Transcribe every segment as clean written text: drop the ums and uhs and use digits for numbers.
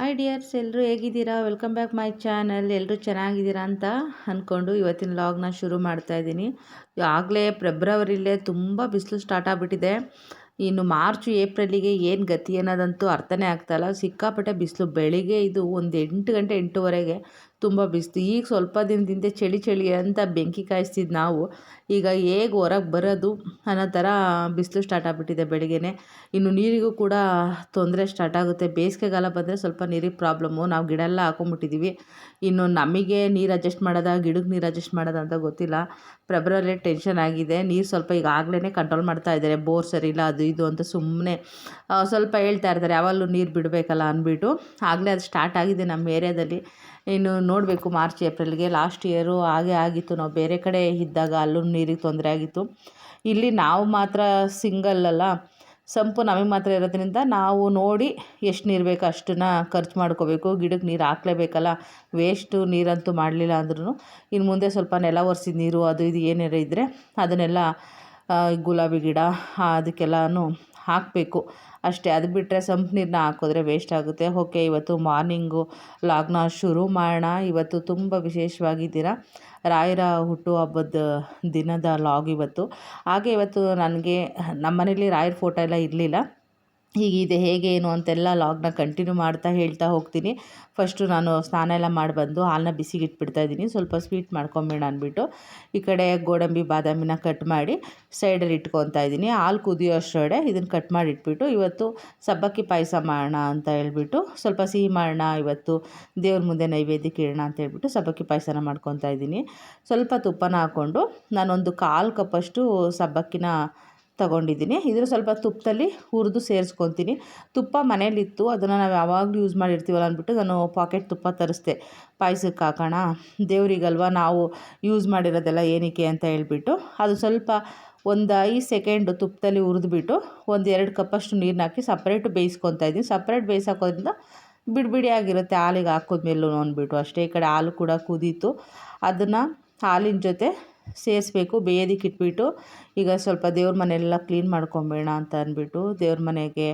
Hi dears, ಎಲ್ಲರೂ ಹೇಗಿದ್ದೀರಾ? Welcome back my channel. ಎಲ್ಲರೂ ಚೆನ್ನಾಗಿದ್ದೀರಾ ಅಂತ ಅಂದ್ಕೊಂಡು ಇವತ್ತಿನ ಲಾಗ್ನ ಶುರು ಮಾಡ್ತಾ ಇದ್ದೀನಿ. ಆಗಲೇ ಫೆಬ್ರವರಿಲೇ ತುಂಬ ಬಿಸಿಲು ಸ್ಟಾರ್ಟ್ ಆಗಿಬಿಟ್ಟಿದೆ. ಇನ್ನು ಮಾರ್ಚು ಏಪ್ರಿಲಿಗೆ ಏನು ಗತಿ ಅನ್ನೋದಂತೂ ಅರ್ಥನೇ ಆಗ್ತಾಯಿಲ್ಲ. ಸಿಕ್ಕಾಪಟ್ಟೆ ಬಿಸಿಲು. ಬೆಳಿಗ್ಗೆ ಇದು ಒಂದು 8 ಗಂಟೆ 8:30ಗೆ ತುಂಬ ಬಿಸಿಲು. ಈಗ ಸ್ವಲ್ಪ ದಿನದಿಂದ ಚಳಿ ಅಂತ ಬೆಂಕಿ ಕಾಯಿಸ್ತಿದ್ದು ನಾವು. ಈಗ ಹೇಗೆ ಹೊರಗೆ ಬರೋದು ಅನ್ನೋ ಥರ ಬಿಸಿಲು ಸ್ಟಾರ್ಟ್ ಆಗಿಬಿಟ್ಟಿದೆ ಬೆಳಿಗ್ಗೆನೇ. ಇನ್ನು ನೀರಿಗೂ ಕೂಡ ತೊಂದರೆ ಸ್ಟಾರ್ಟ್ ಆಗುತ್ತೆ. ಬೇಸಿಗೆಗಾಲ ಬಂದರೆ ಸ್ವಲ್ಪ ನೀರಿಗೆ ಪ್ರಾಬ್ಲಮ್ಮು. ನಾವು ಗಿಡ ಎಲ್ಲ ಹಾಕೊಂಬಿಟ್ಟಿದ್ದೀವಿ. ಇನ್ನು ನಮಗೆ ನೀರು ಅಡ್ಜಸ್ಟ್ ಮಾಡೋದಾ, ಗಿಡಕ್ಕೆ ನೀರು ಅಡ್ಜಸ್ಟ್ ಮಾಡೋದಾ ಅಂತ ಗೊತ್ತಿಲ್ಲ. ಫೆಬ್ರವರಿ ಟೆನ್ಷನ್ ಆಗಿದೆ. ನೀರು ಸ್ವಲ್ಪ ಈಗಾಗಲೇ ಕಂಟ್ರೋಲ್ ಮಾಡ್ತಾ ಇದ್ದಾರೆ. ಬೋರ್ ಸರಿ ಇಲ್ಲ, ಅದು ಇದು ಅಂತ ಸುಮ್ಮನೆ ಸ್ವಲ್ಪ ಹೇಳ್ತಾ ಇರ್ತಾರೆ. ಯಾವಾಗಲೂ ನೀರು ಬಿಡಬೇಕಲ್ಲ ಅಂದ್ಬಿಟ್ಟು. ಆಗಲೇ ಅದು ಸ್ಟಾರ್ಟ್ ಆಗಿದೆ ನಮ್ಮ ಏರಿಯಾದಲ್ಲಿ. ಇನ್ನು ನೋಡಬೇಕು ಮಾರ್ಚ್ ಏಪ್ರಿಲ್ಗೆ. ಲಾಸ್ಟ್ ಇಯರು ಹಾಗೆ ಆಗಿತ್ತು. ನಾವು ಬೇರೆ ಕಡೆ ಇದ್ದಾಗ ಅಲ್ಲೂ ನೀರಿಗೆ ತೊಂದರೆ ಆಗಿತ್ತು. ಇಲ್ಲಿ ನಾವು ಮಾತ್ರ ಸಿಂಗಲ್ ಅಲ್ಲ, ಸಂಪು ನಮಗೆ ಮಾತ್ರ ಇರೋದ್ರಿಂದ ನಾವು ನೋಡಿ ಎಷ್ಟು ನೀರು ಬೇಕೋ ಅಷ್ಟನ್ನು ಖರ್ಚು ಮಾಡ್ಕೋಬೇಕು. ಗಿಡಕ್ಕೆ ನೀರು ಹಾಕ್ಲೇಬೇಕಲ್ಲ. ವೇಸ್ಟು ನೀರಂತೂ ಮಾಡಲಿಲ್ಲ ಅಂದ್ರೂ ಇನ್ನು ಮುಂದೆ ಸ್ವಲ್ಪ ನೆಲ ಒರೆಸಿದ ನೀರು ಅದು ಇದು ಏನಾರು ಇದ್ದರೆ ಅದನ್ನೆಲ್ಲ ಗುಲಾಬಿ ಗಿಡ ಅದಕ್ಕೆಲ್ಲನೂ ಹಾಕಬೇಕು ಅಷ್ಟೇ. ಅದು ಬಿಟ್ಟರೆ ಸಂಪು ನೀರನ್ನ ಹಾಕಿದ್ರೆ ವೇಸ್ಟ್ ಆಗುತ್ತೆ. ಓಕೆ, ಇವತ್ತು ಮಾರ್ನಿಂಗು ಲಾಗ್ನ ಶುರು ಮಾಡೋಣ. ಇವತ್ತು ತುಂಬ ವಿಶೇಷವಾಗಿ ದಿನ, ರಾಯರ ಹುಟ್ಟುಹಬ್ಬದ ದಿನದ ಲಾಗ್ ಇವತ್ತು. ಹಾಗೆ ಇವತ್ತು ನನಗೆ ನಮ್ಮ ಮನೇಲಿ ರಾಯರ ಫೋಟೋ ಎಲ್ಲ ಇರಲಿಲ್ಲ. ಹೀಗಿದೆ ಹೇಗೆ ಏನು ಅಂತೆಲ್ಲ ಲಾಗ್ನ ಕಂಟಿನ್ಯೂ ಮಾಡ್ತಾ ಹೇಳ್ತಾ ಹೋಗ್ತೀನಿ. ಫಸ್ಟು ನಾನು ಸ್ನಾನ ಎಲ್ಲ ಮಾಡಿ ಬಂದು ಹಾಲನ್ನ ಬಿಸಿಗೆ ಇಟ್ಬಿಡ್ತಾಯಿದ್ದೀನಿ. ಸ್ವಲ್ಪ ಸ್ವೀಟ್ ಮಾಡ್ಕೊಂಬೇಡ ಅಂದ್ಬಿಟ್ಟು ಈ ಕಡೆ ಗೋಡಂಬಿ ಬಾದಾಮಿನ ಕಟ್ ಮಾಡಿ ಸೈಡಲ್ಲಿ ಇಟ್ಕೊತಾ ಇದ್ದೀನಿ. ಹಾಲು ಕುದಿಯೋ ಅಷ್ಟರೊಳಗೆ ಇದನ್ನು ಕಟ್ ಮಾಡಿ ಇಟ್ಬಿಟ್ಟು ಇವತ್ತು ಸಬ್ಬಕ್ಕಿ ಪಾಯಸ ಮಾಡೋಣ ಅಂತ ಹೇಳ್ಬಿಟ್ಟು, ಸ್ವಲ್ಪ ಸಿಹಿ ಮಾಡೋಣ ಇವತ್ತು, ದೇವ್ರ ಮುಂದೆ ನೈವೇದ್ಯಕ್ಕೆ ಇಡೋಣ ಅಂತ ಹೇಳ್ಬಿಟ್ಟು ಸಬ್ಬಕ್ಕಿ ಪಾಯಸನ ಮಾಡ್ಕೊತಾ ಇದ್ದೀನಿ. ಸ್ವಲ್ಪ ತುಪ್ಪನ ಹಾಕ್ಕೊಂಡು ನಾನೊಂದು 1/4 ಕಪ್ಪಷ್ಟು ಸಬ್ಬಕ್ಕಿನ ತಗೊಂಡಿದ್ದೀನಿ. ಇದ್ರ ಸ್ವಲ್ಪ ತುಪ್ಪದಲ್ಲಿ ಹುರಿದು ಸೇರಿಸ್ಕೊತೀನಿ. ತುಪ್ಪ ಮನೇಲಿತ್ತು, ಅದನ್ನು ನಾವು ಯಾವಾಗಲೂ ಯೂಸ್ ಮಾಡಿರ್ತೀವಲ್ಲ ಅಂದ್ಬಿಟ್ಟು ನಾನು ಪಾಕೆಟ್ ತುಪ್ಪ ತರಿಸ್ದೆ. ಪಾಯಸಕ್ಕೆ ಹಾಕೋಣ, ದೇವರಿಗಲ್ವ ನಾವು ಯೂಸ್ ಮಾಡಿರೋದೆಲ್ಲ ಏನಕ್ಕೆ ಅಂತ ಹೇಳ್ಬಿಟ್ಟು ಅದು ಸ್ವಲ್ಪ ಒಂದು 5 ಸೆಕೆಂಡು ತುಪ್ಪದಲ್ಲಿ ಹುರಿದ್ಬಿಟ್ಟು ಒಂದು 2 ಕಪ್ಪಷ್ಟು ನೀರನ್ನ ಹಾಕಿ ಸಪ್ರೇಟು ಬೇಯಿಸ್ಕೊತಾ ಇದ್ದೀನಿ. ಸಪ್ರೇಟ್ ಬೇಯಿಸಾಕೋದ್ರಿಂದ ಬಿಡಿ ಆಗಿರುತ್ತೆ ಹಾಲಿಗೆ ಹಾಕಿದ್ಮೇಲೂ ಅಂದ್ಬಿಟ್ಟು ಅಷ್ಟೇ. ಈ ಕಡೆ ಹಾಲು ಕೂಡ ಕುದೀತು. ಅದನ್ನು ಹಾಲಿನ ಜೊತೆ ಸೇರಿಸ್ಬೇಕು. ಬೇಯೋದಕ್ಕೆ ಇಟ್ಬಿಟ್ಟು ಈಗ ಸ್ವಲ್ಪ ದೇವ್ರ ಮನೆಯೆಲ್ಲ ಕ್ಲೀನ್ ಮಾಡ್ಕೊಂಬೇಡ ಅಂತ ಅಂದ್ಬಿಟ್ಟು ದೇವ್ರ ಮನೆಗೆ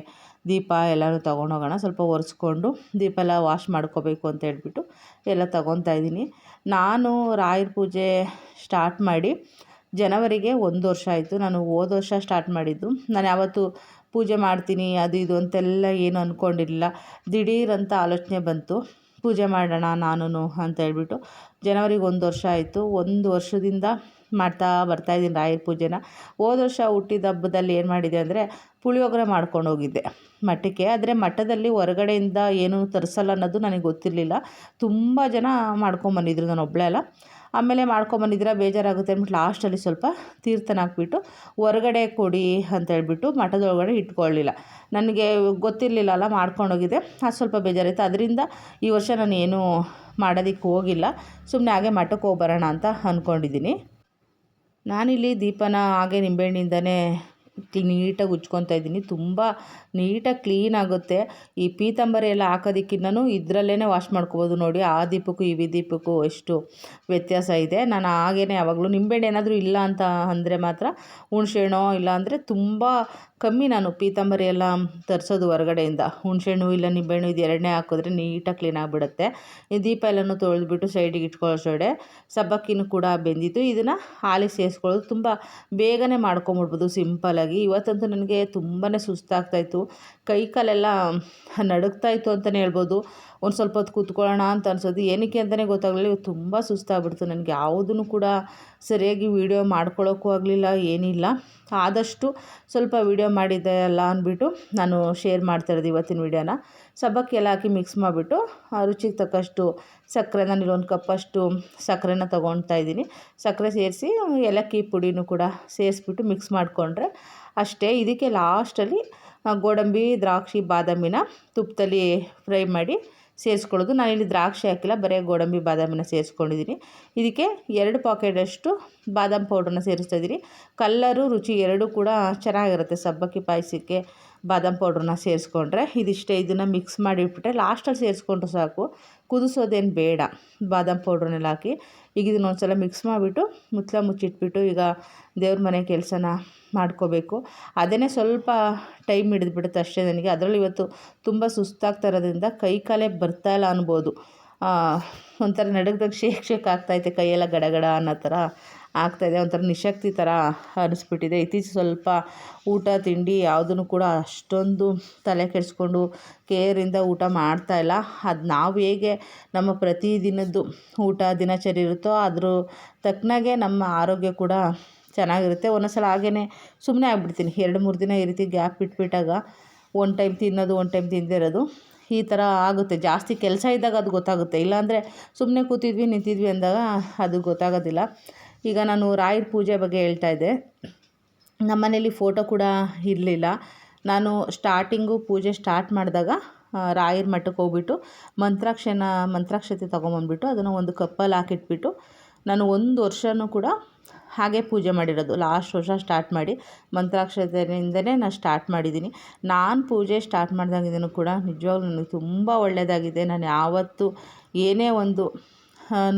ದೀಪ ಎಲ್ಲನೂ ತೊಗೊಂಡೋಗೋಣ. ಸ್ವಲ್ಪ ಒರೆಸ್ಕೊಂಡು ದೀಪ ಎಲ್ಲ ವಾಶ್ ಮಾಡ್ಕೋಬೇಕು ಅಂತ ಹೇಳ್ಬಿಟ್ಟು ಎಲ್ಲ ತೊಗೊತಾ ಇದ್ದೀನಿ. ನಾನು ರಾಯರ ಪೂಜೆ ಸ್ಟಾರ್ಟ್ ಮಾಡಿ ಜನವರಿಗೆ 1 ವರ್ಷ ಆಯಿತು. ನಾನು ಹೋದ ವರ್ಷ ಸ್ಟಾರ್ಟ್ ಮಾಡಿದ್ದು. ನಾನು ಯಾವತ್ತೂ ಪೂಜೆ ಮಾಡ್ತೀನಿ ಅದು ಇದು ಅಂತೆಲ್ಲ ಏನು ಅಂದ್ಕೊಂಡಿರಲಿಲ್ಲ. ದಿಢೀರಂತ ಆಲೋಚನೆ ಬಂತು, ಪೂಜೆ ಮಾಡೋಣ ನಾನು ಅಂತ ಹೇಳ್ಬಿಟ್ಟು. ಜನವರಿಗೆ 1 ವರ್ಷ ಆಯಿತು. 1 ವರ್ಷದಿಂದ ಮಾಡ್ತಾ ಬರ್ತಾಯಿದ್ದೀನಿ ರಾಯರ ಪೂಜೆನ. ಹೋದ ವರ್ಷ ಹುಟ್ಟಿದ ಹಬ್ಬದಲ್ಲಿ ಏನು ಮಾಡಿದೆ ಅಂದರೆ ಪುಳಿಯೋಗರೆ ಮಾಡ್ಕೊಂಡು ಹೋಗಿದ್ದೆ ಮಠಕ್ಕೆ. ಆದರೆ ಮಠದಲ್ಲಿ ಹೊರಗಡೆಯಿಂದ ಏನೂ ತರಿಸಲ್ಲ ಅನ್ನೋದು ನನಗೆ ಗೊತ್ತಿರಲಿಲ್ಲ. ತುಂಬ ಜನ ಮಾಡ್ಕೊಂಬಂದಿದ್ರು, ನಾನು ಒಬ್ಬಳೇ ಅಲ್ಲ. ಆಮೇಲೆ ಮಾಡ್ಕೊಂಬಂದಿದ್ರೆ ಬೇಜಾರಾಗುತ್ತೆ ಅಂದ್ಬಿಟ್ಟು ಲಾಸ್ಟಲ್ಲಿ ಸ್ವಲ್ಪ ತೀರ್ಥನ ಹಾಕ್ಬಿಟ್ಟು ಹೊರಗಡೆ ಕೊಡಿ ಅಂತ ಹೇಳ್ಬಿಟ್ಟು ಮಠದೊಳಗಡೆ ಇಟ್ಕೊಳ್ಳಿಲ್ಲ. ನನಗೆ ಗೊತ್ತಿರಲಿಲ್ಲಲ್ಲ, ಮಾಡ್ಕೊಂಡೋಗಿದ್ದೆ. ಅದು ಸ್ವಲ್ಪ ಬೇಜಾರಾಯಿತು. ಅದರಿಂದ ಈ ವರ್ಷ ನಾನು ಏನೂ ಮಾಡೋದಕ್ಕೆ ಹೋಗಿಲ್ಲ. ಸುಮ್ಮನೆ ಹಾಗೆ ಮಠಕ್ಕೆ ಹೋಗಿ ಬರೋಣ ಅಂತ ಅಂದ್ಕೊಂಡಿದ್ದೀನಿ. ನಾನಿಲ್ಲಿ ದೀಪನ ಹಾಗೆ ನಿಂಬೆಹಣ್ಣಿಂದನೇ ನೀಟಾಗಿ ಉಜ್ಕೊತಾ ಇದ್ದೀನಿ. ತುಂಬ ನೀಟಾಗಿ ಕ್ಲೀನ್ ಆಗುತ್ತೆ. ಈ ಪೀತಾಂಬರಿ ಎಲ್ಲ ಹಾಕೋದಕ್ಕಿಂತನೂ ಇದರಲ್ಲೇ ವಾಶ್ ಮಾಡ್ಕೋಬೋದು. ನೋಡಿ, ಆ ದೀಪಕ್ಕೂ ಈ ದೀಪಕ್ಕೂ ಎಷ್ಟು ವ್ಯತ್ಯಾಸ ಇದೆ. ನಾನು ಹಾಗೇ ಯಾವಾಗಲೂ ನಿಂಬೆಹಣ್ಣು ಏನಾದರೂ ಇಲ್ಲ ಅಂತ ಅಂದರೆ ಮಾತ್ರ ಹುಣಸೆಹಣ್ಣು, ಇಲ್ಲ ಅಂದರೆ ತುಂಬ ಕಮ್ಮಿ ನಾನು ಪೀತಾಂಬರಿ ಎಲ್ಲ ತರಿಸೋದು ಹೊರಗಡೆಯಿಂದ. ಹುಣಸೆಹಣ್ಣು ಇಲ್ಲ ನಿಂಬೆಹಣ್ಣು ಇದು ಎರಡನೇ ಹಾಕಿದ್ರೆ ನೀಟಾಗಿ ಕ್ಲೀನ್ ಆಗಿಬಿಡುತ್ತೆ. ಈ ದೀಪ ಎಲ್ಲನೂ ತೊಳೆದ್ಬಿಟ್ಟು ಸೈಡಿಗೆ ಇಟ್ಕೊಳ್ಳೋಷ್ಟೊಡೆ ಸಬ್ಬಕ್ಕಿನೂ ಕೂಡ ಬೆಂದಿತ್ತು. ಇದನ್ನು ಹಾಲಿಗೆ ಸೇರಿಸ್ಕೊಳ್ಳೋದು ತುಂಬ ಬೇಗನೆ ಮಾಡ್ಕೊಂಬಿಡ್ಬೋದು ಸಿಂಪಲಾಗಿ. ಇವತ್ತಂತೂ ನನಗೆ ತುಂಬಾ ಸುಸ್ತಾಗ್ತಾಯಿತ್ತು. ಕೈ ಕಾಲೆಲ್ಲ ನಡುಗ್ತಾಯಿತ್ತು ಅಂತಲೇ ಹೇಳ್ಬೋದು. ಒಂದು ಸ್ವಲ್ಪ ಹೊತ್ತು ಕೂತ್ಕೊಳ್ಳೋಣ ಅಂತ ಅನ್ಸೋದು. ಏನಕ್ಕೆ ಅಂತಲೇ ಗೊತ್ತಾಗಲಿಲ್ಲ. ಇವತ್ತು ತುಂಬ ಸುಸ್ತಾಗ್ಬಿಡ್ತು ನನಗೆ. ಯಾವುದೂ ಕೂಡ ಸರಿಯಾಗಿ ವೀಡಿಯೋ ಮಾಡ್ಕೊಳ್ಳೋಕ್ಕೂ ಆಗಲಿಲ್ಲ, ಏನಿಲ್ಲ. ಆದಷ್ಟು ಸ್ವಲ್ಪ ವೀಡಿಯೋ ಮಾಡಿದ್ದೆ ಅಲ್ಲ ಅಂದ್ಬಿಟ್ಟು ನಾನು ಶೇರ್ ಮಾಡ್ತಾಯಿರೋದು ಇವತ್ತಿನ ವೀಡಿಯೋನ. ಸಬ್ಬಕ್ಕಿ ಎಲ್ಲ ಹಾಕಿ ಮಿಕ್ಸ್ ಮಾಡಿಬಿಟ್ಟು ರುಚಿಗೆ ತಕ್ಕಷ್ಟು ಸಕ್ಕರೆ, ನಾನು 1 ಕಪ್ಪಷ್ಟು ಸಕ್ಕರೆನ ತೊಗೊಳ್ತಾ ಇದ್ದೀನಿ. ಸಕ್ಕರೆ ಸೇರಿಸಿ ಏಲಕ್ಕಿ ಪುಡಿನೂ ಕೂಡ ಸೇರಿಸ್ಬಿಟ್ಟು ಮಿಕ್ಸ್ ಮಾಡಿಕೊಂಡ್ರೆ ಅಷ್ಟೇ. ಇದಕ್ಕೆ ಲಾಸ್ಟಲ್ಲಿ ಗೋಡಂಬಿ, ದ್ರಾಕ್ಷಿ, ಬಾದಾಮಿನ ತುಪ್ಪದಲ್ಲಿ ಫ್ರೈ ಮಾಡಿ ಸೇರಿಸ್ಕೊಳ್ಳೋದು. ನಾನಿಲ್ಲಿ ದ್ರಾಕ್ಷಿ ಹಾಕಿಲ್ಲ, ಬರೀ ಗೋಡಂಬಿ ಬಾದಾಮಿನ ಸೇರಿಸ್ಕೊಂಡಿದ್ದೀನಿ. ಇದಕ್ಕೆ 2 ಪಾಕೆಟಷ್ಟು ಬಾದಾಮ್ ಪೌಡ್ರನ್ನ ಸೇರಿಸ್ತಾಯಿದ್ದೀನಿ. ಕಲ್ಲರು ರುಚಿ ಎರಡೂ ಕೂಡ ಚೆನ್ನಾಗಿರುತ್ತೆ ಸಬ್ಬಕ್ಕಿ ಪಾಯಸಕ್ಕೆ. ಬಾದಾಮ್ ಪೌಡ್ರನ್ನ ಸೇರಿಸ್ಕೊಂಡ್ರೆ ಇದಿಷ್ಟೇ. ಇದನ್ನು ಮಿಕ್ಸ್ ಮಾಡಿಬಿಟ್ರೆ ಲಾಸ್ಟಲ್ಲಿ ಸೇರಿಸ್ಕೊಂಡ್ರೆ ಸಾಕು, ಕುದಿಸೋದೇನು ಬೇಡ. ಬಾದಾಮ್ ಪೌಡ್ರನ್ನೆಲ್ಲ ಹಾಕಿ ಈಗ ಇದನ್ನ ಒಂದು ಸಲ ಮಿಕ್ಸ್ ಮಾಡಿಬಿಟ್ಟು ಮುಚ್ಚಿಟ್ಬಿಟ್ಟು ಈಗ ದೇವ್ರ ಮನೆ ಕೆಲಸನ ಮಾಡ್ಕೋಬೇಕು. ಅದೇ ಸ್ವಲ್ಪ ಟೈಮ್ ಹಿಡಿದ್ಬಿಡುತ್ತೆ ಅಷ್ಟೇ ನನಗೆ. ಅದರಲ್ಲಿ ಇವತ್ತು ತುಂಬ ಸುಸ್ತಾಗ್ತಾ ಇರೋದ್ರಿಂದ ಕೈ ಕಾಲೇ ಬರ್ತಾಯಿಲ್ಲ ಅನ್ಬೋದು. ಒಂಥರ ನಡುಗ್ದಾಗ ಶೇಕ್ ಆಗ್ತಾಯಿದೆ, ಕೈಯೆಲ್ಲ ಗಡಗಡ ಅನ್ನೋ ಥರ ಆಗ್ತಾಯಿದೆ, ಒಂಥರ ನಿಶಕ್ತಿ ಥರ ಅನಿಸ್ಬಿಟ್ಟಿದೆ. ಇತ್ತೀಚೆಗೆ ಸ್ವಲ್ಪ ಊಟ ತಿಂಡಿ ಯಾವುದನ್ನು ಕೂಡ ಅಷ್ಟೊಂದು ತಲೆ ಕೆಡಿಸ್ಕೊಂಡು ಕೇರಿಂದ ಊಟ ಮಾಡ್ತಾಯಿಲ್ಲ. ಅದು ನಾವು ಹೇಗೆ ನಮ್ಮ ಪ್ರತಿದಿನದ್ದು ಊಟ ದಿನಚರಿ ಇರುತ್ತೋ ಅದ್ರ ತಕ್ಕನಾಗೆ ನಮ್ಮ ಆರೋಗ್ಯ ಕೂಡ ಚೆನ್ನಾಗಿರುತ್ತೆ. ಒಂದೊಂದ್ಸಲ ಹಾಗೇ ಸುಮ್ಮನೆ ಆಗ್ಬಿಡ್ತೀನಿ. 2-3 ದಿನ ಈ ರೀತಿ ಗ್ಯಾಪ್ ಇಟ್ಬಿಟ್ಟಾಗ ಒಂದು ಟೈಮ್ ತಿನ್ನೋದು, ಒಂದು ಟೈಮ್ ತಿನ್ನದೇ ಇರೋದು, ಈ ಥರ ಆಗುತ್ತೆ. ಜಾಸ್ತಿ ಕೆಲಸ ಇದ್ದಾಗ ಅದು ಗೊತ್ತಾಗುತ್ತೆ, ಇಲ್ಲಾಂದರೆ ಸುಮ್ಮನೆ ಕೂತಿದ್ವಿ ನಿಂತಿದ್ವಿ ಅಂದಾಗ ಅದು ಗೊತ್ತಾಗೋದಿಲ್ಲ. ಈಗ ನಾನು ರಾಯರ ಪೂಜೆ ಬಗ್ಗೆ ಹೇಳ್ತಾಯಿದ್ದೆ. ನಮ್ಮ ಮನೇಲಿ ಫೋಟೋ ಕೂಡ ಇರಲಿಲ್ಲ. ನಾನು ಸ್ಟಾರ್ಟಿಂಗು ಪೂಜೆ ಸ್ಟಾರ್ಟ್ ಮಾಡಿದಾಗ ರಾಯರ ಮಠಕ್ಕೆ ಹೋಗ್ಬಿಟ್ಟು ಮಂತ್ರಾಕ್ಷತೆ ತೊಗೊಂಬಂದ್ಬಿಟ್ಟು ಅದನ್ನು ಒಂದು ಕಪ್ಪಲ್ಲಿ ಹಾಕಿಟ್ಬಿಟ್ಟು ನಾನು 1 ವರ್ಷವೂ ಕೂಡ ಹಾಗೆ ಪೂಜೆ ಮಾಡಿರೋದು. ಲಾಸ್ಟ್ ವರ್ಷ ಸ್ಟಾರ್ಟ್ ಮಾಡಿ ಮಂತ್ರಾಕ್ಷತೆಯಿಂದನೇ ನಾನು ಸ್ಟಾರ್ಟ್ ಮಾಡಿದ್ದೀನಿ. ನಾನು ಪೂಜೆ ಸ್ಟಾರ್ಟ್ ಮಾಡಿದಾಗಿಂದನೂ ಕೂಡ ನಿಜವಾಗ್ಲೂ ನನಗೆ ತುಂಬ ಒಳ್ಳೆಯದಾಗಿದೆ. ನಾನು ಯಾವತ್ತೂ ಏನೇ ಒಂದು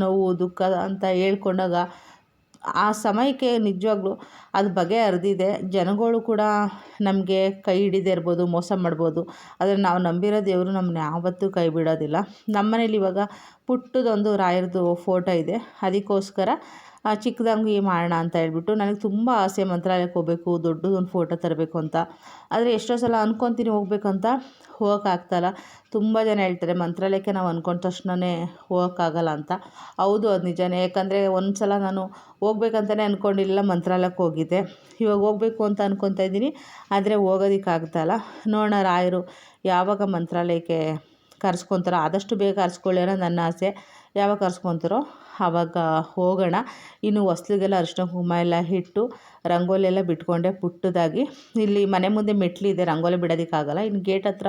ನೋವು ದುಃಖ ಅಂತ ಹೇಳ್ಕೊಂಡಾಗ ಆ ಸಮಯಕ್ಕೆ ನಿಜವಾಗ್ಲೂ ಅದು ಬಗೆಹರಿದಿದೆ. ಜನಗಳು ಕೂಡ ನಮಗೆ ಕೈ ಹಿಡಿದೇ ಇರ್ಬೋದು, ಮೋಸ ಮಾಡ್ಬೋದು, ಆದರೆ ನಾವು ನಂಬಿರೋ ದೇವರು ನಮ್ಮನ್ನ ಯಾವತ್ತೂ ಕೈ ಬಿಡೋದಿಲ್ಲ. ನಮ್ಮ ಮನೇಲಿ ಇವಾಗ ಪುಟ್ಟದೊಂದು ರಾಯರದು ಫೋಟೋ ಇದೆ. ಅದಕ್ಕೋಸ್ಕರ ಚಿಕ್ಕದಾಗಿ ಮಾಡೋಣ ಅಂತ ಹೇಳ್ಬಿಟ್ಟು ನನಗೆ ತುಂಬ ಆಸೆ ಮಂತ್ರಾಲಯಕ್ಕೆ ಹೋಗಬೇಕು, ದೊಡ್ಡದೊಂದು ಫೋಟೋ ತರಬೇಕು ಅಂತ. ಆದರೆ ಎಷ್ಟೋ ಸಲ ಅಂದ್ಕೊತೀನಿ ಹೋಗ್ಬೇಕಂತ, ಹೋಗೋಕ್ಕಾಗ್ತಾಯಿಲ್ಲ. ತುಂಬ ಜನ ಹೇಳ್ತಾರೆ ಮಂತ್ರಾಲಯಕ್ಕೆ ನಾವು ಅಂದ್ಕೊಂಡ ತಕ್ಷಣವೇ ಹೋಗೋಕ್ಕಾಗಲ್ಲ ಅಂತ. ಹೌದು, ಅದು ನಿಜವೇ. ಯಾಕಂದರೆ ಒಂದು ಸಲ ನಾನು ಹೋಗ್ಬೇಕಂತಲೇ ಅಂದ್ಕೊಂಡಿಲ್ಲ, ಮಂತ್ರಾಲಯಕ್ಕೆ ಹೋಗಿದ್ದೆ. ಇವಾಗ ಹೋಗಬೇಕು ಅಂತ ಅಂದ್ಕೊತಾ ಇದ್ದೀನಿ, ಆದರೆ ಹೋಗೋದಕ್ಕಾಗ್ತಾಯಿಲ್ಲ. ನೋಡೋಣ ರಾಯರು ಯಾವಾಗ ಮಂತ್ರಾಲಯಕ್ಕೆ ಕರ್ಸ್ಕೊತಾರೋ, ಆದಷ್ಟು ಬೇಗ ಕರ್ಸ್ಕೊಳ್ಳಿ ಅನ್ನೋ ನನ್ನ ಆಸೆ. ಯಾವಾಗ ಕರ್ಸ್ಕೊತಾರೋ ಆವಾಗ ಹೋಗೋಣ. ಇನ್ನು ಹೊಸ್ಲಿಗೆಲ್ಲ ಅರಿಶಿನ ಕುಂಕುಮ ಎಲ್ಲ ಇಟ್ಟು ರಂಗೋಲಿ ಎಲ್ಲ ಬಿಟ್ಕೊಂಡೆ ಪುಟ್ಟದಾಗಿ. ಇಲ್ಲಿ ಮನೆ ಮುಂದೆ ಮೆಟ್ಲಿದೆ, ರಂಗೋಲಿ ಬಿಡೋದಕ್ಕಾಗಲ್ಲ. ಇನ್ನು ಗೇಟ್ ಹತ್ರ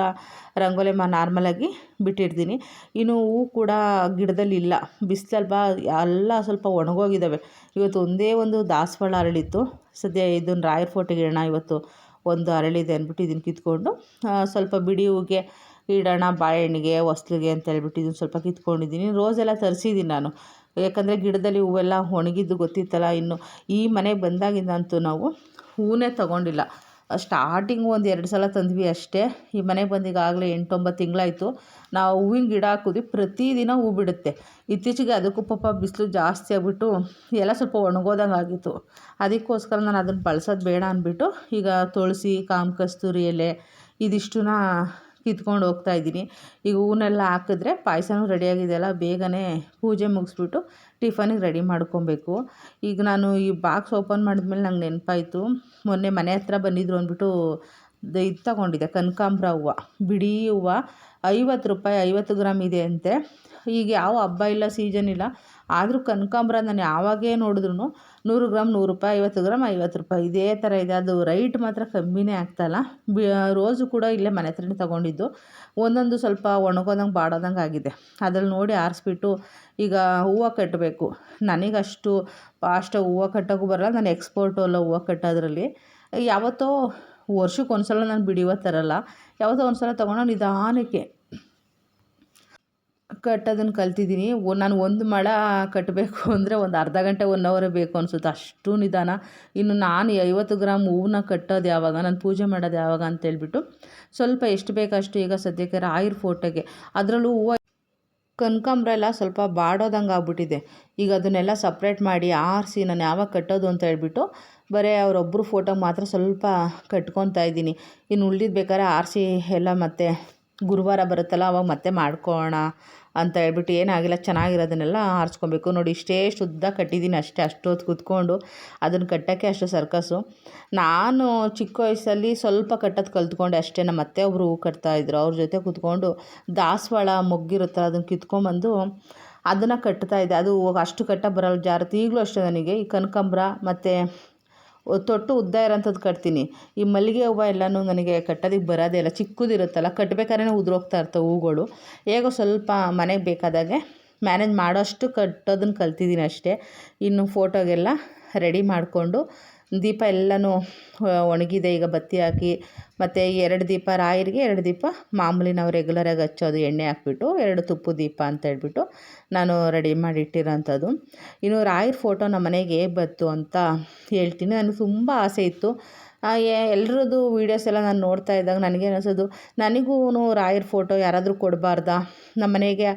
ರಂಗೋಲಿ ನಾರ್ಮಲಾಗಿ ಬಿಟ್ಟಿರ್ತೀನಿ. ಇನ್ನು ಹೂವು ಕೂಡ ಗಿಡದಲ್ಲಿ ಇಲ್ಲ, ಬಿಸಿಲಲ್ವಾ ಎಲ್ಲ ಸ್ವಲ್ಪ ಒಣಗೋಗಿದ್ದಾವೆ. ಇವತ್ತು ಒಂದೇ ಒಂದು ದಾಸವಾಳ ಅರಳಿತ್ತು. ಸದ್ಯ ಇದನ್ನು ರಾಯರ ಫೋಟೋಗೆ ಇಡೋಣ, ಇವತ್ತು ಒಂದು ಅರಳಿದೆ ಅಂದ್ಬಿಟ್ಟು ಇದನ್ನು ಕಿತ್ಕೊಂಡು ಸ್ವಲ್ಪ ಬಿಡಿ ಹೂಗೆ ಇಡೋಣ, ಬಾಳೆಹಣ್ಣಿಗೆ ಹೊಸ್ಲಿಗೆ ಅಂತ ಹೇಳ್ಬಿಟ್ಟು ಇದನ್ನು ಸ್ವಲ್ಪ ಕಿತ್ಕೊಂಡಿದ್ದೀನಿ. ರೋಸೆಲ್ಲ ತರಿಸಿದ್ದೀನಿ ನಾನು, ಯಾಕಂದರೆ ಗಿಡದಲ್ಲಿ ಹೂವೆಲ್ಲ ಒಣಗಿದ್ದು ಗೊತ್ತಿತ್ತಲ್ಲ. ಇನ್ನು ಈ ಮನೆಗೆ ಬಂದಾಗಿಂದಂತೂ ನಾವು ಹೂವನ್ನೇ ತೊಗೊಂಡಿಲ್ಲ. ಸ್ಟಾರ್ಟಿಂಗು ಒಂದು 2 ಸಲ ತಂದ್ವಿ ಅಷ್ಟೇ. ಈ ಮನೆಗೆ ಬಂದಿಗಾಗಲೇ 8-9 ತಿಂಗಳಾಯಿತು. ನಾವು ಹೂವಿನ ಗಿಡ ಹಾಕಿದ್ವಿ, ಪ್ರತಿದಿನ ಹೂ ಬಿಡುತ್ತೆ. ಇತ್ತೀಚೆಗೆ ಅದಕ್ಕೂ ಪಾಪ ಬಿಸಿಲು ಜಾಸ್ತಿ ಆಗಿಬಿಟ್ಟು ಎಲ್ಲ ಸ್ವಲ್ಪ ಒಣಗೋದಂಗೆ ಆಗಿತ್ತು. ಅದಕ್ಕೋಸ್ಕರ ನಾನು ಅದನ್ನು ಬಳಸೋದು ಬೇಡ ಅಂದ್ಬಿಟ್ಟು ಈಗ ತುಳಸಿ, ಕಾಮಕಸ್ತೂರಿ ಎಲೆ ಇದಿಷ್ಟನ್ನ ಕಿತ್ಕೊಂಡು ಹೋಗ್ತಾಯಿದ್ದೀನಿ. ಈಗ ಹೂವನ್ನೆಲ್ಲ ಹಾಕಿದ್ರೆ ಪಾಯಸನೂ ರೆಡಿಯಾಗಿದೆಯಲ್ಲ, ಬೇಗನೆ ಪೂಜೆ ಮುಗಿಸ್ಬಿಟ್ಟು ಟಿಫನಿಗೆ ರೆಡಿ ಮಾಡ್ಕೊಬೇಕು. ಈಗ ನಾನು ಈ ಬಾಕ್ಸ್ ಓಪನ್ ಮಾಡಿದ್ಮೇಲೆ ನಂಗೆ ನೆನಪಾಯಿತು, ಮೊನ್ನೆ ಮನೆ ಹತ್ರ ಬಂದಿದ್ರು ಅಂದ್ಬಿಟ್ಟು ಇದು ತಗೊಂಡಿದ್ದೆ, ಕನಕಾಂಬರ ಹೂವು, ಬಿಡಿ ಹೂವು 50 ರೂಪಾಯಿ, 50 ಗ್ರಾಮ್ ಇದೆ ಅಂತೆ. ಈಗ ಯಾವ ಹಬ್ಬ ಇಲ್ಲ, ಸೀಸನ್ ಇಲ್ಲ, ಆದರೂ ಕನಕಾಂಬರ ನಾನು ಯಾವಾಗೇ ನೋಡಿದ್ರು 100 ಗ್ರಾಮ್ 100 ರೂಪಾಯಿ, 50 ಗ್ರಾಮ್ 50 ರೂಪಾಯಿ, ಇದೇ ಥರ ಇದೆ. ಅದು ರೈಟ್ ಮಾತ್ರ ಕಮ್ಮಿನೇ ಆಗ್ತಾಯಿಲ್ಲ. ರೋಸು ಕೂಡ ಇಲ್ಲೇ ಮನೆ ಹತ್ರನೇ ತೊಗೊಂಡಿದ್ದು, ಒಂದೊಂದು ಸ್ವಲ್ಪ ಒಣಗೋದಂಗೆ ಬಾಡೋದಂಗೆ ಆಗಿದೆ. ಅದ್ರಲ್ಲಿ ನೋಡಿ ಆರಿಸ್ಬಿಟ್ಟು ಈಗ ಹೂವು ಕಟ್ಟಬೇಕು. ನನಗಷ್ಟು ಫಾಸ್ಟಾಗಿ ಹೂವು ಕಟ್ಟೋಕ್ಕೂ ಬರಲ್ಲ, ನಾನು ಎಕ್ಸ್ಪರ್ಟು ಅಲ್ಲ ಹೂವು ಕಟ್ಟೋದ್ರಲ್ಲಿ. ಯಾವತ್ತೋ ವರ್ಷಕ್ಕೆ ಒಂದು ಸಲ ನಾನು ಬಿಡಿ ಹೂವು ತರಲ್ಲ, ಯಾವತ್ತೋ ಒಂದು ಸಲ ತೊಗೊಂಡು ನಿಧಾನಕ್ಕೆ ಕಟ್ಟೋದನ್ನು ಕಲ್ತಿದ್ದೀನಿ. ನಾನು ಒಂದು ಮೊಳ ಕಟ್ಟಬೇಕು ಅಂದರೆ ಒಂದು ಅರ್ಧ ಗಂಟೆ 1 ಅವರೇ ಬೇಕು ಅನಿಸುತ್ತೆ, ಅಷ್ಟು ನಿಧಾನ. ಇನ್ನು ನಾನು 50 ಗ್ರಾಮ್ ಹೂವನ್ನ ಕಟ್ಟೋದು ಯಾವಾಗ, ನಾನು ಪೂಜೆ ಮಾಡೋದು ಯಾವಾಗ ಅಂತೇಳ್ಬಿಟ್ಟು ಸ್ವಲ್ಪ ಎಷ್ಟು ಬೇಕಷ್ಟು ಈಗ ಸದ್ಯಕ್ಕೆ ರಾಯರ ಫೋಟೋಗೆ. ಅದರಲ್ಲೂ ಹೂವು ಕನಕಾಂಬರ ಎಲ್ಲ ಸ್ವಲ್ಪ ಬಾಡೋದಂಗೆ ಆಗ್ಬಿಟ್ಟಿದೆ. ಈಗ ಅದನ್ನೆಲ್ಲ ಸಪ್ರೇಟ್ ಮಾಡಿ ಆರಿಸಿ ನಾನು ಯಾವಾಗ ಕಟ್ಟೋದು ಅಂತ ಹೇಳ್ಬಿಟ್ಟು ಬರೀ ಅವರೊಬ್ಬರು ಫೋಟೋಗೆ ಮಾತ್ರ ಸ್ವಲ್ಪ ಕಟ್ಕೊತಾ ಇದ್ದೀನಿ. ಇನ್ನು ಉಳಿದಿದ್ದು ಬೇಕಾದ್ರೆ ಆರಿಸಿ ಎಲ್ಲ ಮತ್ತೆ ಗುರುವಾರ ಬರುತ್ತಲ್ಲ ಅವಾಗ ಮತ್ತೆ ಮಾಡ್ಕೊಳ್ಳೋಣ ಅಂತ ಹೇಳ್ಬಿಟ್ಟು, ಏನಾಗಿಲ್ಲ ಚೆನ್ನಾಗಿರೋದನ್ನೆಲ್ಲ ಆರಿಸ್ಕೊಬೇಕು. ನೋಡಿ ಇಷ್ಟೇ ಶುದ್ಧ ಕಟ್ಟಿದ್ದೀನಿ ಅಷ್ಟೇ. ಅಷ್ಟೊತ್ತು ಕೂತ್ಕೊಂಡು ಅದನ್ನು ಕಟ್ಟೋಕ್ಕೆ ಅಷ್ಟು ಸರ್ಕಸ್ಸು. ನಾನು ಚಿಕ್ಕ ವಯಸ್ಸಲ್ಲಿ ಸ್ವಲ್ಪ ಕಟ್ಟೋದು ಕಲ್ತ್ಕೊಂಡೆ ಅಷ್ಟೇ. ನಮ್ಮ ಅತ್ತೆ ಒಬ್ಬರು ಹೂ ಕಟ್ತಾಯಿದ್ರು, ಅವ್ರ ಜೊತೆ ಕೂತ್ಕೊಂಡು ದಾಸವಾಳ ಮೊಗ್ಗಿರುತ್ತಲ್ಲ ಅದನ್ನು ಕಿತ್ಕೊಂಬಂದು ಅದನ್ನು ಕಟ್ತಾಯಿದ್ದೆ. ಅದು ಅಷ್ಟು ಕಟ್ಟಕ್ಕೆ ಬರಲ್ಲ, ಜಾರತ್ತೆ. ಈಗಲೂ ಅಷ್ಟೇ ನನಗೆ ಈ ಕನಕಾಂಬರ ಮತ್ತು ತೊಟ್ಟು ಉದ್ದ ಇರೋಂಥದ್ದು ಕಟ್ತೀನಿ. ಈ ಮಲ್ಲಿಗೆ ಹೂವು ಎಲ್ಲನೂ ನನಗೆ ಕಟ್ಟೋದಕ್ಕೆ ಬರೋದೇ ಇಲ್ಲ, ಚಿಕ್ಕದಿರುತ್ತಲ್ಲ, ಕಟ್ಟಬೇಕಾದ್ರೆ ಉದುರೋಗ್ತಾ ಇರ್ತವೆ ಹೂಗಳು. ಹೇಗೋ ಸ್ವಲ್ಪ ಮನೆಗೆ ಬೇಕಾದಾಗೆ ಮ್ಯಾನೇಜ್ ಮಾಡೋಷ್ಟು ಕಟ್ಟೋದನ್ನು ಕಲ್ತಿದ್ದೀನಿ ಅಷ್ಟೇ. ಇನ್ನು ಫೋಟೋಗೆಲ್ಲ ರೆಡಿ ಮಾಡಿಕೊಂಡು ದೀಪ ಎಲ್ಲನೂ ಒಣಗಿದೆ. ಈಗ ಬತ್ತಿ ಹಾಕಿ ಮತ್ತು 2 ದೀಪ ರಾಯರಿಗೆ, 2 ದೀಪ ಮಾಮೂಲಿ ನಾವು ರೆಗ್ಯುಲರಾಗಿ ಹಚ್ಚೋದು ಎಣ್ಣೆ ಹಾಕ್ಬಿಟ್ಟು 2 ತುಪ್ಪದ ದೀಪ ಅಂತ ಹೇಳ್ಬಿಟ್ಟು ನಾನು ರೆಡಿ ಮಾಡಿ ಇಟ್ಟಿರೋಂಥದ್ದು. ಇನ್ನು ರಾಯರ ಫೋಟೋ ನಮ್ಮ ಮನೆಗೆ ಹೇಗೆ ಬಂತು ಅಂತ ಹೇಳ್ತೀನಿ. ನನಗೆ ತುಂಬ ಆಸೆ ಇತ್ತು. ಎಲ್ರದ್ದು ವೀಡಿಯೋಸ್ ಎಲ್ಲ ನಾನು ನೋಡ್ತಾ ಇದ್ದಾಗ ನನಗೆ ಅನಿಸೋದು, ನನಗೂ ರಾಯರ ಫೋಟೋ ಯಾರಾದರೂ ಕೊಡಬಾರ್ದಾ, ನಮ್ಮ ಮನೆಗೆ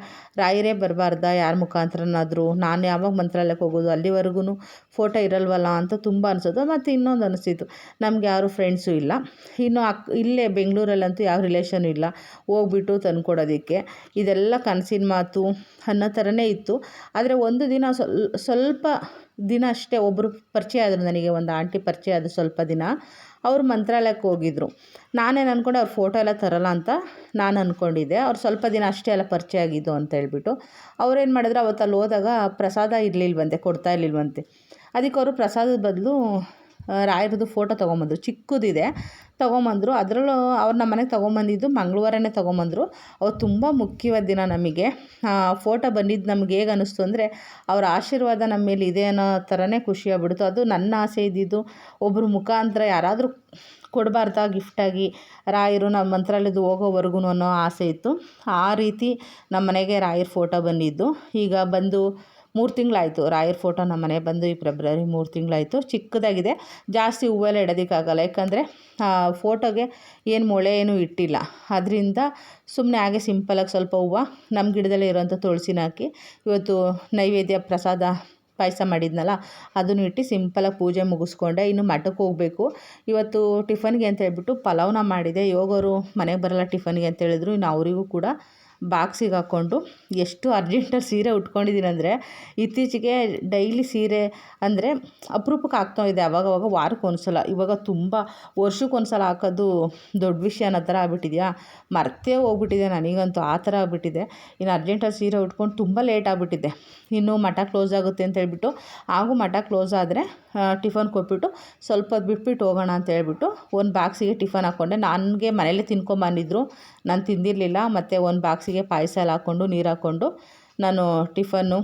ರಾಯರೇ ಬರಬಾರ್ದಾ ಯಾರ ಮುಖಾಂತರನಾದರೂ, ನಾನು ಯಾವಾಗ ಮಂತ್ರಾಲಯಕ್ಕೆ ಹೋಗೋದು, ಅಲ್ಲಿವರೆಗೂ ಫೋಟೋ ಇರಲ್ವಲ್ಲ ಅಂತ ತುಂಬ ಅನಿಸೋದು. ಮತ್ತು ಇನ್ನೊಂದು ಅನಿಸಿತು, ನಮ್ಗೆ ಯಾರು ಫ್ರೆಂಡ್ಸು ಇಲ್ಲ, ಇನ್ನು ಇಲ್ಲೇ ಬೆಂಗಳೂರಲ್ಲಂತೂ ಯಾವ ರಿಲೇಷನ್ ಇಲ್ಲ ಹೋಗ್ಬಿಟ್ಟು ತಂದ್ಕೊಡೋದಕ್ಕೆ. ಇದೆಲ್ಲ ಕನಸಿನ ಮಾತು ಅನ್ನೋ ಥರನೇ ಇತ್ತು. ಆದರೆ ಒಂದು ದಿನ ಸ್ವಲ್ಪ ದಿನ ಅಷ್ಟೇ ಒಬ್ಬರು ಪರಿಚಯ ಆದರು ನನಗೆ, ಒಂದು ಆಂಟಿ ಪರಿಚಯ ಆದರು ಸ್ವಲ್ಪ ದಿನ. ಅವರು ಮಂತ್ರಾಲಯಕ್ಕೆ ಹೋಗಿದ್ದರು. ನಾನೇನು ಅಂದ್ಕೊಂಡೆ ಅವ್ರ ಫೋಟೋ ಎಲ್ಲ ತರೋಲ್ಲ ಅಂತ ನಾನು ಅಂದ್ಕೊಂಡಿದ್ದೆ. ಅವ್ರು ಸ್ವಲ್ಪ ದಿನ ಅಷ್ಟೇ ಎಲ್ಲ ಪರಿಚಯ ಆಗಿದ್ದು ಅಂತ ಹೇಳ್ಬಿಟ್ಟು ಅವ್ರೇನು ಮಾಡಿದ್ರು, ಅವತ್ತು ಅಲ್ಲಿ ಹೋದಾಗ ಪ್ರಸಾದ ಇರಲಿಲ್ವಂತೆ, ಕೊಡ್ತಾ ಇರಲಿಲ್ವಂತೆ. ಅದಕ್ಕೆ ಅವರು ಪ್ರಸಾದದ ಬದಲು ರಾಯರದು ಫೋಟೋ ತೊಗೊಂಬಂದರು, ಚಿಕ್ಕದಿದೆ ತೊಗೊಂಬಂದರು. ಅದರಲ್ಲೂ ಅವ್ರು ನಮ್ಮ ಮನೆಗೆ ತೊಗೊಂಬಂದಿದ್ದು ಮಂಗಳವಾರನೇ ತೊಗೊಂಬಂದರು. ಅವ್ರು ತುಂಬ ಮುಖ್ಯವಾದ ದಿನ ನಮಗೆ. ಫೋಟೋ ಬಂದಿದ್ದು ನಮ್ಗೆ ಹೇಗೆ ಅನ್ನಿಸ್ತು ಅಂದರೆ, ಅವರ ಆಶೀರ್ವಾದ ನಮ್ಮ ಮೇಲೆ ಇದೆ ಅನ್ನೋ ಥರನೇ ಖುಷಿಯಾಗ್ಬಿಡ್ತು. ಅದು ನನ್ನ ಆಸೆ ಇದ್ದಿದ್ದು, ಒಬ್ಬರು ಮುಖಾಂತರ ಯಾರಾದರೂ ಕೊಡಬಾರ್ದಾ ಗಿಫ್ಟಾಗಿ ರಾಯರು ನಮ್ಮ ಮಂತ್ರಾಲಯದ ಹೋಗೋವರೆಗೂ ಅನ್ನೋ ಆಸೆ ಇತ್ತು. ಆ ರೀತಿ ನಮ್ಮ ಮನೆಗೆ ರಾಯರ ಫೋಟೋ ಬಂದಿದ್ದು. ಈಗ ಬಂದು 3 ತಿಂಗಳಾಯಿತು ರಾಯರ ಫೋಟೋ ನಮ್ಮ ಮನೆಗೆ ಬಂದು. ಈ ಫೆಬ್ರವರಿ 3 ತಿಂಗಳಾಯಿತು. ಚಿಕ್ಕದಾಗಿದೆ, ಜಾಸ್ತಿ ಹೂವೆಲ್ಲ ಇಡೋದಕ್ಕಾಗಲ್ಲ, ಯಾಕಂದರೆ ಫೋಟೋಗೆ ಏನು ಮೊಳೆ ಏನೂ ಇಟ್ಟಿಲ್ಲ. ಅದರಿಂದ ಸುಮ್ಮನೆ ಹಾಗೆ ಸಿಂಪಲಾಗಿ ಸ್ವಲ್ಪ ಹೂವು ನಮ್ಮ ಗಿಡದಲ್ಲೇ ಇರೋಂಥ ತುಳಸಿನ ಹಾಕಿ ಇವತ್ತು ನೈವೇದ್ಯ ಪ್ರಸಾದ ಪಾಯಸ ಮಾಡಿದ್ನಲ್ಲ ಅದನ್ನು ಇಟ್ಟು ಸಿಂಪಲಾಗಿ ಪೂಜೆ ಮುಗಿಸ್ಕೊಂಡೆ. ಇನ್ನು ಮಠಕ್ಕೆ ಹೋಗಬೇಕು. ಇವತ್ತು ಟಿಫನ್ಗೆ ಅಂತ ಹೇಳ್ಬಿಟ್ಟು ಪಲಾವ್ನ ಮಾಡಿದೆ. ಯೋಗವರು ಮನೆಗೆ ಬರಲ್ಲ ಟಿಫನ್ಗೆ ಅಂತ ಹೇಳಿದ್ರು. ಇನ್ನು ಅವರಿಗೂ ಕೂಡ ಬಾಕ್ಸಿಗೆ ಹಾಕ್ಕೊಂಡು ಎಷ್ಟು ಅರ್ಜೆಂಟಲ್ಲಿ ಸೀರೆ ಉಟ್ಕೊಂಡಿದ್ದೀನಿ ಅಂದರೆ, ಇತ್ತೀಚೆಗೆ ಡೈಲಿ ಸೀರೆ ಅಂದರೆ ಅಪರೂಪಕ್ಕೆ ಹಾಕ್ತಾಯಿದ್ದೆ, ಅವಾಗವಾಗ ವಾರಕ್ಕೆ ಒಂದ್ಸಲ. ಇವಾಗ ತುಂಬ ವರ್ಷಕ್ಕೊಂದ್ಸಲ ಹಾಕೋದು ದೊಡ್ಡ ವಿಷಯ ಅನ್ನೋ ಥರ ಆಗ್ಬಿಟ್ಟಿದೆಯಾ, ಮರ್ತೇ ಹೋಗ್ಬಿಟ್ಟಿದೆ ನನಗಂತೂ. ಆ ಥರ ಆಗ್ಬಿಟ್ಟಿದೆ. ಇನ್ನು ಅರ್ಜೆಂಟಲ್ಲಿ ಸೀರೆ ಉಟ್ಕೊಂಡು ತುಂಬ ಲೇಟ್ ಆಗಿಬಿಟ್ಟಿದೆ. ಇನ್ನು ಮಠ ಕ್ಲೋಸ್ ಆಗುತ್ತೆ ಅಂತ ಹೇಳ್ಬಿಟ್ಟು, ಹಾಗೂ ಮಠ ಕ್ಲೋಸ್ ಆದರೆ ಟಿಫನ್ ಕೊಟ್ಬಿಟ್ಟು ಸ್ವಲ್ಪ ಹೊತ್ತು ಬಿಟ್ಬಿಟ್ಟು ಹೋಗೋಣ ಅಂತ ಹೇಳ್ಬಿಟ್ಟು ಒಂದು ಬಾಕ್ಸಿಗೆ ಟಿಫನ್ ಹಾಕ್ಕೊಂಡೆ. ನನಗೆ ಮನೇಲೇ ತಿನ್ಕೊಂಬಂದಿದ್ರು, ನಾನು ತಿಂದಿರಲಿಲ್ಲ. ಮತ್ತು ಒಂದು ಬಾಕ್ಸಿಗೆ ಪಾಯಸ ಎಲ್ಲ ಹಾಕ್ಕೊಂಡು ನೀರು ಹಾಕ್ಕೊಂಡು ನಾನು ಟಿಫನ್ನು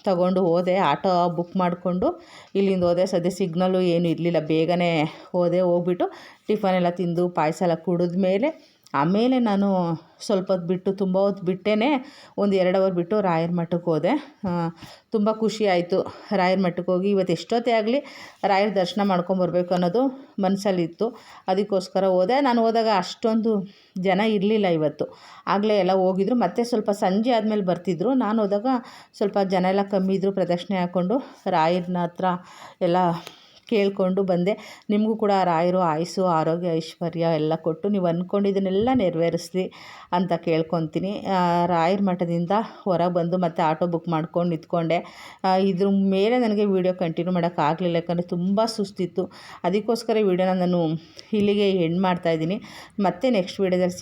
ತಗೊಂಡು ಹೋದೆ. ಆಟೋ ಬುಕ್ ಮಾಡಿಕೊಂಡು ಇಲ್ಲಿಂದ ಹೋದೆ. ಸದ್ಯ ಸಿಗ್ನಲ್ಲು ಏನೂ ಇರಲಿಲ್ಲ, ಬೇಗನೆ ಹೋಗ್ಬಿಟ್ಟು ಟಿಫನ್ ಎಲ್ಲ ತಿಂದು ಪಾಯಸ ಎಲ್ಲ ಕುಡಿದ್ಮೇಲೆ ಆಮೇಲೆ ನಾನು ಸ್ವಲ್ಪ ಹೊತ್ತು ಬಿಟ್ಟು, ತುಂಬ ಹೊತ್ತು ಬಿಟ್ಟೇ ಒಂದು 2 ಅವರ್ ಬಿಟ್ಟು ರಾಯರ ಮಠಕ್ಕೆ ಹೋದೆ. ತುಂಬ ಖುಷಿ ಆಯಿತು ರಾಯರ ಮಠಕ್ಕೆ ಹೋಗಿ. ಇವತ್ತು ಎಷ್ಟೊತ್ತೇ ಆಗಲಿ ರಾಯರ ದರ್ಶನ ಮಾಡ್ಕೊಂಬರ್ಬೇಕು ಅನ್ನೋದು ಮನಸ್ಸಲ್ಲಿತ್ತು. ಅದಕ್ಕೋಸ್ಕರ ಹೋದೆ. ನಾನು ಹೋದಾಗ ಅಷ್ಟೊಂದು ಜನ ಇರಲಿಲ್ಲ ಇವತ್ತು. ಆಗಲೇ ಎಲ್ಲ ಹೋಗಿದ್ರು. ಮತ್ತೆ ಸ್ವಲ್ಪ ಸಂಜೆ ಆದಮೇಲೆ ಬರ್ತಿದ್ರು. ನಾನು ಹೋದಾಗ ಸ್ವಲ್ಪ ಜನ ಎಲ್ಲ ಕಮ್ಮಿ ಇದ್ದರು. ಪ್ರದಕ್ಷಿಣೆ ಹಾಕ್ಕೊಂಡು ರಾಯರನ ಹತ್ರ ಎಲ್ಲ ಕೇಳಿಕೊಂಡು ಬಂದೆ. ನಿಮಗೂ ಕೂಡ ರಾಯರು ಆಯುಸ್ಸು ಆರೋಗ್ಯ ಐಶ್ವರ್ಯ ಎಲ್ಲ ಕೊಟ್ಟು ನೀವು ಅಂದ್ಕೊಂಡಿದ್ದನ್ನೆಲ್ಲ ನೆರವೇರಿಸ್ಲಿ ಅಂತ ಕೇಳ್ಕೊತೀನಿ. ರಾಯರ ಮಠದಿಂದ ಹೊರಗೆ ಬಂದು ಮತ್ತೆ ಆಟೋ ಬುಕ್ ಮಾಡ್ಕೊಂಡು ನಿಂತ್ಕೊಂಡೆ. ಇದ್ರ ಮೇಲೆ ನನಗೆ ವೀಡಿಯೋ ಕಂಟಿನ್ಯೂ ಮಾಡೋಕ್ಕಾಗಲಿಲ್ಲ, ಯಾಕಂದರೆ ತುಂಬ ಸುಸ್ತಿತ್ತು. ಅದಕ್ಕೋಸ್ಕರ ಈ ವಿಡಿಯೋನ ನಾನು ಇಲ್ಲಿಗೆ ಎಂಡ್ ಮಾಡ್ತಾಯಿದ್ದೀನಿ. ಮತ್ತೆ ನೆಕ್ಸ್ಟ್ ವೀಡಿಯೋದಲ್ಲಿ